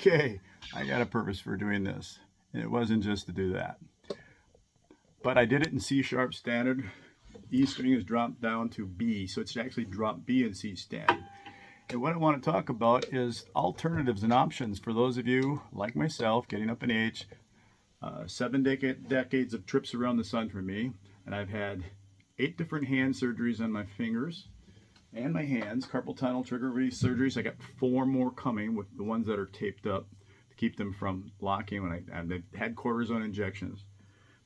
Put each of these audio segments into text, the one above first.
Okay, I got a purpose for doing this, and it wasn't just to do that. But I did it in C sharp standard. E string is dropped down to B, so it's actually drop B in C standard. And what I want to talk about is alternatives and options for those of you, like myself, getting up in age, 7 decades of trips around the sun for me, and I've had 8 different hand surgeries on my fingers and my hands, carpal tunnel, trigger release surgeries. I got 4 more coming with the ones that are taped up to keep them from locking when I had cortisone injections.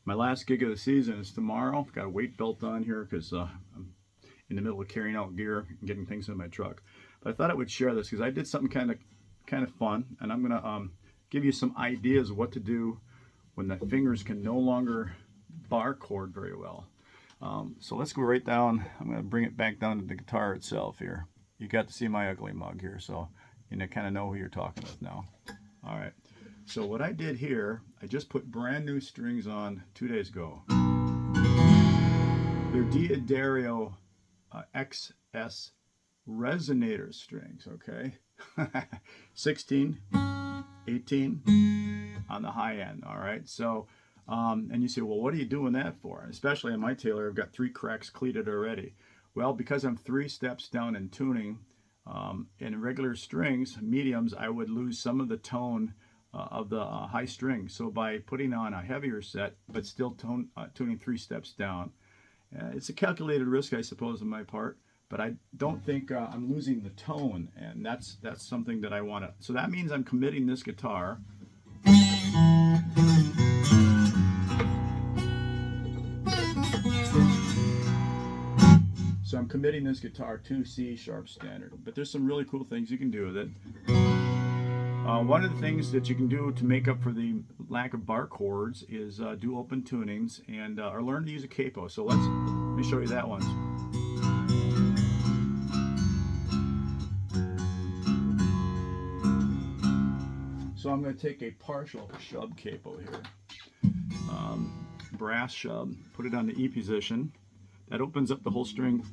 My last gig of the season is tomorrow. Got a weight belt on here because I'm in the middle of carrying out gear and getting things in my truck. But I thought I would share this because I did something kind of fun, and I'm gonna give you some ideas of what to do when the fingers can no longer bar chord very well. So let's go right down. I'm going to bring it back down to the guitar itself here. You got to see my ugly mug here, so you kind of know who you're talking with now. All right. So what I did here, I just put brand new strings on 2 days ago. They're D'Addario XS resonator strings, okay? 16, 18 on the high end, all right? So and you say, well, what are you doing that for? Especially on my tailor, I've got 3 cracks cleated already. Well, because I'm 3 steps down in tuning, in regular strings, mediums, I would lose some of the tone of the high strings. So by putting on a heavier set, but still tuning 3 steps down, it's a calculated risk, I suppose, on my part. But I don't think I'm losing the tone, and that's something that I want to. So that means I'm committing this guitar. So I'm committing this guitar to C sharp standard, but there's some really cool things you can do with it. One of the things that you can do to make up for the lack of bar chords is do open tunings and or learn to use a capo. So let me show you that one. So I'm going to take a partial shub capo here, brass shub, put it on the E position. That opens up the whole string.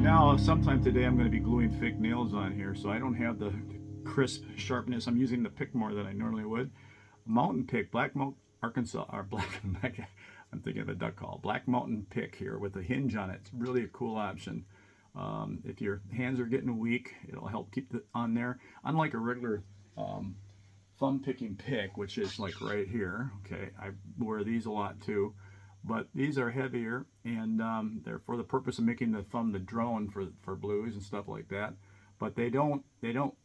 Now, sometime today I'm going to be gluing fake nails on here, so I don't have the crisp sharpness. I'm using the pick more than I normally would. Mountain pick, Black Mountain, Arkansas, or I'm thinking of a duck call. Black Mountain pick here with a hinge on it. It's really a cool option. If your hands are getting weak, it'll help keep it on there. Unlike a regular thumb picking pick, which is like right here. Okay, I wear these a lot too, but these are heavier, and they're for the purpose of making the thumb the drone for blues and stuff like that. But they don't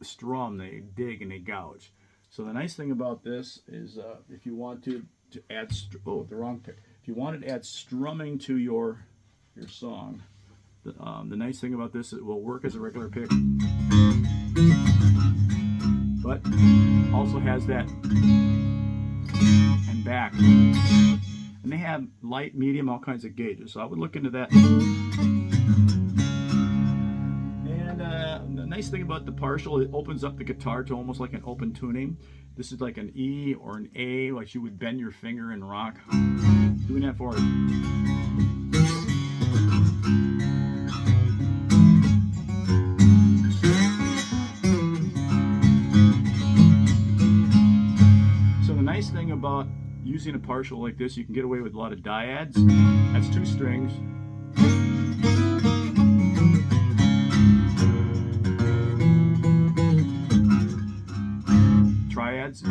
strum, they dig and they gouge. So the nice thing about this is if you want to add, the wrong pick. If you wanted to add strumming to your song, the nice thing about this is it will work as a regular pick, but also has that and back. And they have light, medium, all kinds of gauges. So I would look into that. And the nice thing about the partial, it opens up the guitar to almost like an open tuning. This is like an E or an A, like you would bend your finger and rock. Doing that for it. So the nice thing about using a partial like this, you can get away with a lot of dyads. That's 2 strings. Triads.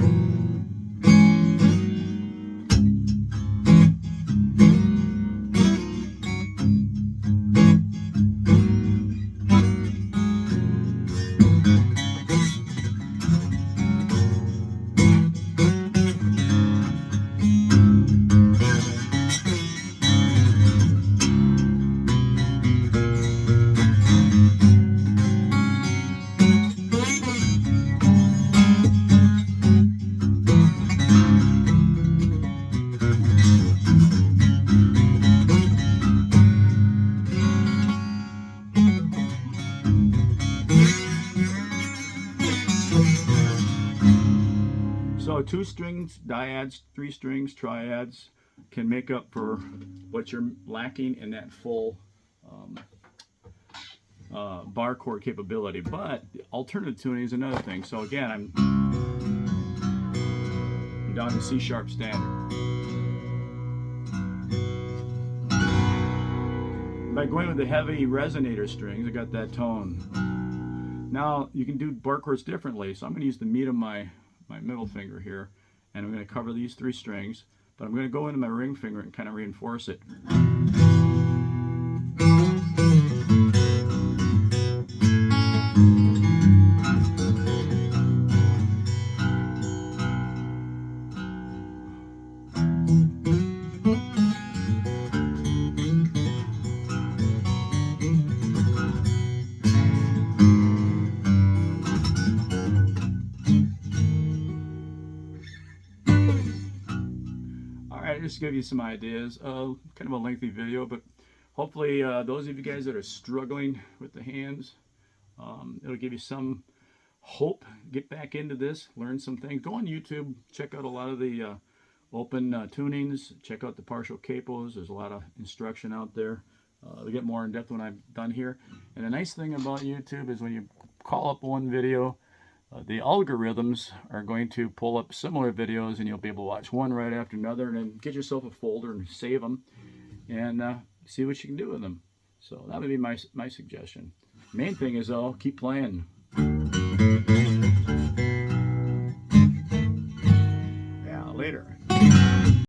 So 2 strings, dyads, 3 strings, triads can make up for what you're lacking in that full bar chord capability. But alternative tuning is another thing. So again, I'm down to C sharp standard. By going with the heavy resonator strings, I got that tone. Now you can do bar chords differently, so I'm going to use the meat of my middle finger here, and I'm going to cover these 3 strings, but I'm going to go into my ring finger and kind of reinforce it. Just to give you some ideas. Kind of a lengthy video, but hopefully those of you guys that are struggling with the hands, it'll give you some hope. Get back into this, learn some things. Go on YouTube, check out a lot of the open tunings, check out the partial capos. There's a lot of instruction out there. They'll get more in depth when I'm done here. And the nice thing about YouTube is when you call up one video, the algorithms are going to pull up similar videos, and you'll be able to watch one right after another, and then get yourself a folder and save them and see what you can do with them. So that would be my suggestion. Main thing is, though, keep playing.